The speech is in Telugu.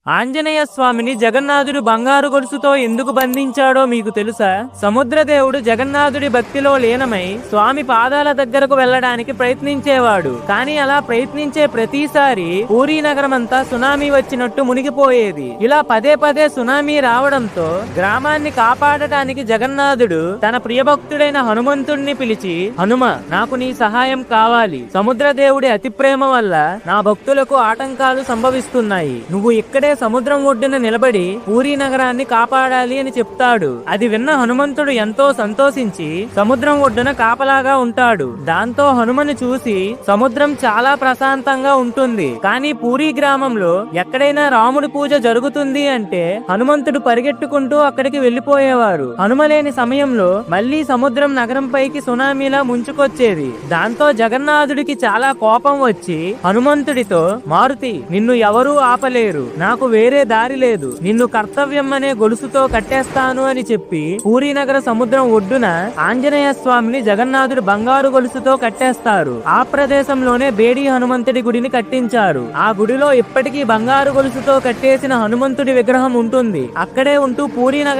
ఆంజనేయ స్వామిని జగన్నాథుడు బంగారు గొలుసుతో ఎందుకు బంధించాడో మీకు తెలుసా? సముద్రదేవుడు జగన్నాథుడి భక్తిలో లీనమై స్వామి పాదాల దగ్గరకు వెళ్లడానికి ప్రయత్నించేవాడు. కానీ అలా ప్రయత్నించే ప్రతిసారి పూరీ నగరమంతా సునామీ వచ్చినట్టు మునిగిపోయేది. ఇలా పదే పదే సునామీ రావడంతో గ్రామాన్ని కాపాడటానికి జగన్నాథుడు తన ప్రియభక్తుడైన హనుమంతుడిని పిలిచి, హనుమ, నాకు నీ సహాయం కావాలి. సముద్రదేవుడి అతి ప్రేమ వల్ల నా భక్తులకు ఆటంకాలు సంభవిస్తున్నాయి. నువ్వు ఇక్కడే సముద్రం ఒడ్డున నిలబడి పూరీ నగరాన్ని కాపాడాలి అని చెప్తాడు. అది విన్న హనుమంతుడు ఎంతో సంతోషించి సముద్రం ఒడ్డున కాపలాగా ఉంటాడు. దాంతో హనుమని చూసి సముద్రం చాలా ప్రశాంతంగా ఉంటుంది. కానీ పూరీ గ్రామంలో ఎక్కడైనా రాముడి పూజ జరుగుతుంది అంటే హనుమంతుడు పరిగెట్టుకుంటూ అక్కడికి వెళ్లిపోయేవారు. హనుమలేని సమయంలో మళ్లీ సముద్రం నగరం పైకి సునామీలా ముంచుకొచ్చేది. దాంతో జగన్నాథుడికి చాలా కోపం వచ్చి హనుమంతుడితో, మారుతి, నిన్ను ఎవరూ ఆపలేరు, నాకు వేరే దారి లేదు, నిన్ను కర్తవ్యం అనే గొలుసుతో కట్టేస్తాను అని చెప్పి పూరీ నగర సముద్రం ఒడ్డున ఆంజనేయ స్వామిని జగన్నాథుడు బంగారు గొలుసుతో కట్టేస్తారు. ఆ ప్రదేశంలోనే బేడి హనుమంతుడి గుడిని కట్టించారు. ఆ గుడిలో ఇప్పటికీ బంగారు గొలుసుతో కట్టేసిన హనుమంతుడి విగ్రహం ఉంటుంది. అక్కడే ఉంటూ పూరీ నగర